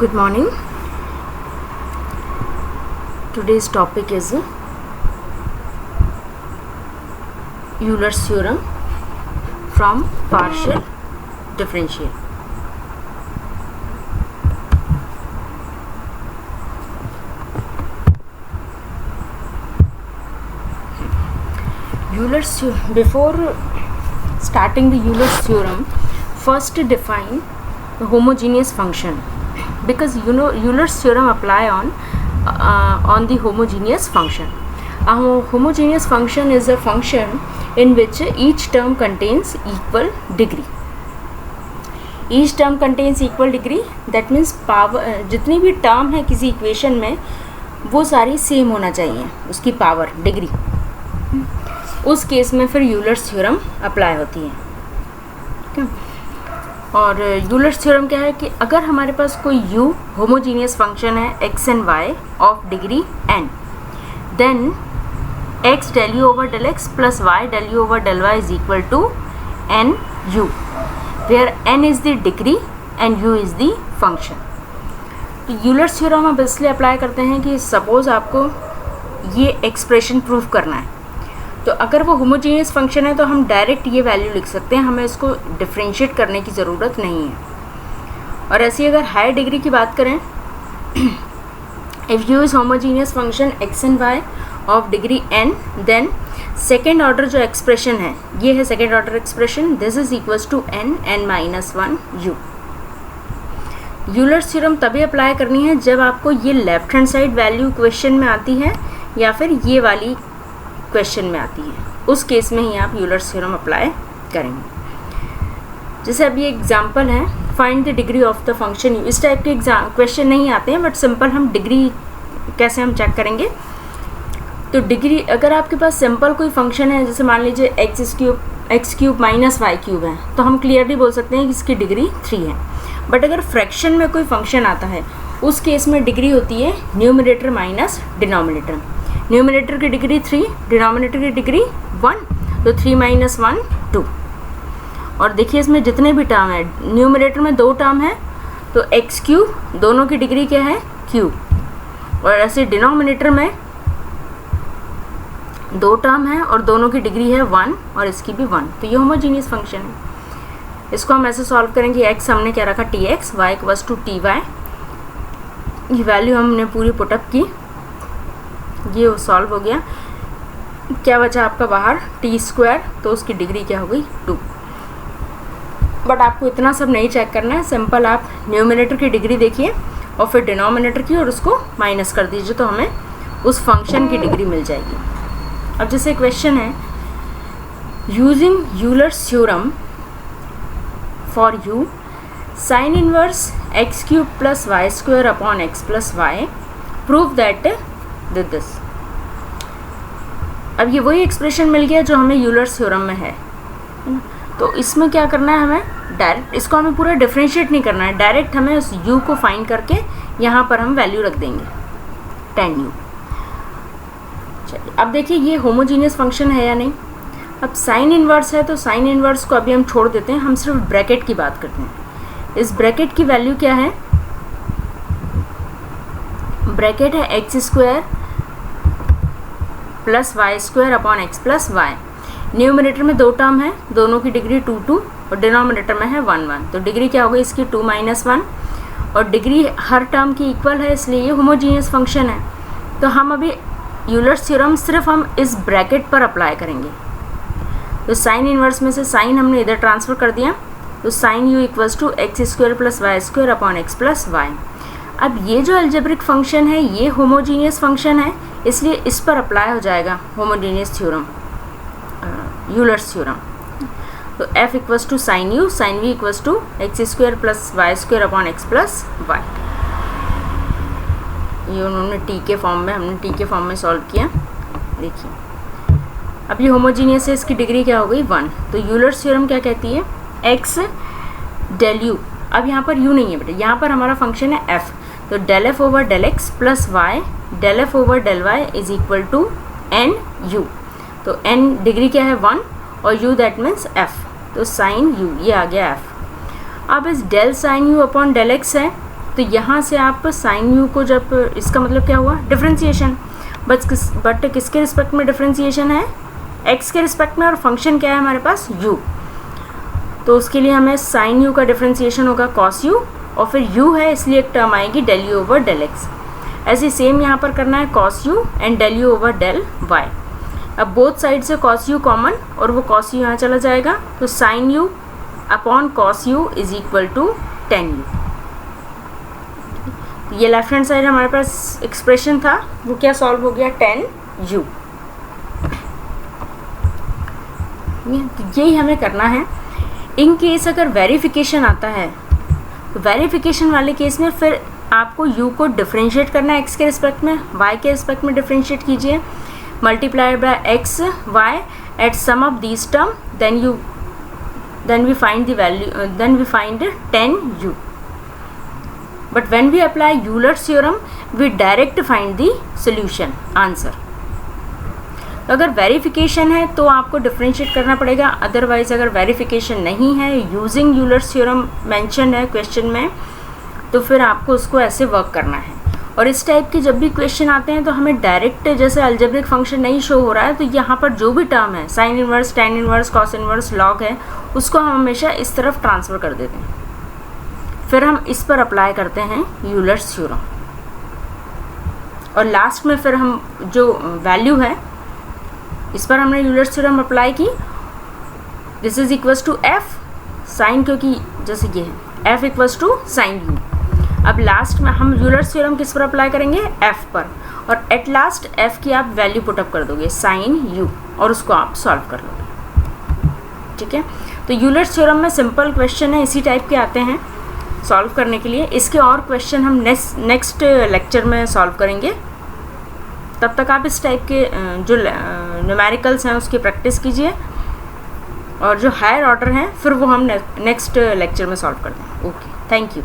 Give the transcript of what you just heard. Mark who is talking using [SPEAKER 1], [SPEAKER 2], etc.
[SPEAKER 1] Good morning. Today's topic is Euler's theorem from partial differential. Before starting the Euler's theorem, first define the homogeneous function, because Euler's theorem apply on the homogeneous function. A homogeneous function is a function in which each term contains equal degree. Each term contains equal degree, that means power जितनी भी term है किसी equation में वो सारी same होना चाहिए, उसकी पावर डिग्री. उस केस में फिर यूलर्स थ्योरम अप्लाई होती है. ठीक है. और यूलर्स थ्योरम क्या है कि अगर हमारे पास कोई u होमोजीनियस फंक्शन है x and y of degree n, then x del u over del x plus y del u over del y is equal to n u, where n is the degree and u is the function. तो Euler's theorem हम इसलिए apply करते हैं कि suppose आपको ये expression prove करना है, तो अगर वो होमोजीनियस फंक्शन है तो हम डायरेक्ट ये वैल्यू लिख सकते हैं, हमें इसको डिफ्रेंशिएट करने की ज़रूरत नहीं है. और ऐसी अगर हाई डिग्री की बात करें, if u is homogeneous function x and y of degree n, then second order जो एक्सप्रेशन है ये है second order expression, this is equals to n minus 1 u. Euler's theorem तभी अप्लाई करनी है जब आपको ये left hand side value question में आती है या फिर ये वाली क्वेश्चन में आती है, उस केस में ही आप यूलर्स थ्योरम अप्लाई करेंगे. जैसे अभी एग्जांपल है, find the degree of the function u. इस टाइप के क्वेश्चन नहीं आते हैं, बट सिंपल हम डिग्री कैसे हम चेक करेंगे. तो डिग्री अगर आपके पास सिंपल कोई फंक्शन है, जैसे मान लीजिए x cube minus y cube है, तो हम क्लियरली बोल सकते हैं कि इसकी डिग्री 3 है. बट अगर फ्रैक्शन में कोई फंक्शन आता है, उस केस में डिग्री होती है न्यूमरेटर माइनस डिनोमिनेटर. न्यूमरेटर की डिग्री 3, डिनोमिनेटर की डिग्री 1, तो 3 माइनस 1 2. और देखिए इसमें जितने भी टर्म है, न्यूमरेटर में 2 टर्म है तो एक्स क्यूब, दोनों की डिग्री क्या है क्यूब. और ऐसे डिनोमिनेटर में 2 टर्म है और दोनों की डिग्री है 1 और इसकी भी 1, तो ये होमोजीनियस फंक्शन है. इसको हम ऐसे सॉल्व करेंगे, x हमने क्या रखा tx, y equals to ty, ये वैल्यू हमने पूरी पुटअप की, ये सॉल्व हो गया. क्या बचा आपका बाहर t², तो उसकी डिग्री क्या हो गई 2. बट आपको इतना सब नहीं चेक करना है, सिंपल आप न्यूमरेटर की डिग्री देखिए और फिर डिनोमिनेटर की और उसको माइनस कर दीजिए, तो हमें उस फंक्शन की डिग्री मिल जाएगी. अब जैसे क्वेश्चन है, using Euler's theorem for u sine inverse x cube plus y square upon x plus y prove that this. अब ये वही एक्सप्रेशन मिल गया जो हमें यूलर्स थ्योरम में है. तो इसमें क्या करना है, हमें डायरेक्ट इसको हमें पूरा डिफरेंशिएट नहीं करना है, डायरेक्ट हमें उस u को फाइंड करके यहाँ पर हम वैल्यू रख देंगे 10 u. चलिए अब देखिए ये होमोजीनियस फंक्शन है या नहीं. अब साइन इनवर्स है, तो साइन इनवर्स को अभी हम छोड़ देते हैं, हम सिर्फ ब्रैकेट की बात करते हैं. इस ब्रैकेट की वैल्यू क्या है, ब्रैकेट है x square plus y square upon x plus y. Numerator में 2 टर्म है, दोनों की डिग्री 2 2 और डिनोमिनेटर में है 1 1, तो डिग्री क्या हो गई इसकी 2 माइनस 1, और डिग्री हर टर्म की इक्वल है, इसलिए ये होमोजीनियस फंक्शन है. तो हम अभी यूलर्स थ्योरम सिर्फ हम इस ब्रैकेट पर अप्लाई करेंगे. तो साइन इनवर्स में से साइन हमने इधर ट्रांसफ़र कर दिया, तो sine u equals to x square plus y square upon x plus y. अब ये जो अलजेब्रिक फंक्शन है ये होमोजीनियस फंक्शन है, इसलिए इस पर अप्लाई हो जाएगा होमोजीनियस थ्योरम, यूलर्स थ्योरम. तो f equals to sine u, sine v equals to x square plus y square upon x plus y. ये उन्होंने टी के फॉर्म में, हमने टी के फॉर्म में सॉल्व किया. देखिए अब ये होमोजीनियस है, इसकी डिग्री क्या हो गई 1. तो यूलर्स थ्योरम क्या कहती है, x डेल u, अब यहाँ पर u नहीं है बेटा, यहाँ पर हमारा फंक्शन है f, तो del f over del x plus y del f over del y is equal to n u. तो n डिग्री क्या है 1 और u दैट मीन्स f, तो साइन u ये आ गया f. अब इस del sine u upon del x है, तो यहाँ से आप साइन यू को जब, इसका मतलब क्या हुआ, डिफरेंशिएशन, बट किसके रिस्पेक्ट में डिफरेंशिएशन है, एक्स के रिस्पेक्ट में, और फंक्शन क्या है हमारे पास, यू। तो उसके लिए हमें साइन यू का डिफरेंशिएशन होगा कॉस यू, और फिर यू है इसलिए एक टर्म आएगी del u over del x. ऐसे सेम यहाँ पर करना है cos u and del u over del y. अब बोथ साइड से कॉस यू कॉमन, और वो कॉस यू यहाँ चला जाएगा, तो sine u upon cos u is equal to tan u. ये लेफ्ट हैंड साइड हमारे पास एक्सप्रेशन था, वो क्या सॉल्व हो गया, टेन यू। यही हमें करना है। इन केस अगर वेरिफिकेशन आता है, तो वेरिफिकेशन वाले केस में फिर आपको u को डिफरेंशिएट करना है x के रिस्पेक्ट में, y के रिस्पेक्ट में डिफरेंशिएट कीजिए, multiplied by x y at sum of these term, then we find the value, then we find 10u. But when we apply Euler's theorem, we direct find the solution, answer. अगर verification है तो आपको differentiate करना पड़ेगा, otherwise अगर verification नहीं है, using Euler's theorem mention है क्वेश्चन में, तो फिर आपको उसको ऐसे वर्क करना है। और इस टाइप के जब भी क्वेश्चन आते हैं तो हमें डायरेक्ट, जैसे अलजेब्रिक फंक्शन नहीं शो हो रहा है, तो यहाँ पर जो भी टर्म है, sine inverse, tan inverse, cos inverse, log है, उसको हम हमेशा इस तरफ ट्रांसफ़र कर देते हैं। फिर हम इस पर अप्लाई करते हैं यूलर्स थ्योरम, और लास्ट में फिर हम जो वैल्यू है, इस पर हमने यूलर्स थ्योरम अप्लाई की, this is equals to f sine, क्योंकि जैसे ये है f equals to sine u. अब लास्ट में हम यूलर्स थ्योरम किस पर अप्लाई करेंगे, एफ पर, और एट लास्ट एफ की आप वैल्यू पुटअप कर दोगे साइन यू, और उसको आप सॉल्व कर लोगे। ठीक है, तो यूलर्स थ्योरम में सिंपल क्वेश्चन है, इसी टाइप के आते हैं सॉल्व करने के लिए। इसके और क्वेश्चन हम नेक्स्ट लेक्चर में सॉल्व करेंगे। तब तक आप इस टाइप के जो न्यूमेरिकल्स हैं उसकी प्रैक्टिस कीजिए, और जो हायर ऑर्डर हैं फिर वो हम नेक्स्ट लेक्चर में सॉल्व करते हैं। Okay, thank you.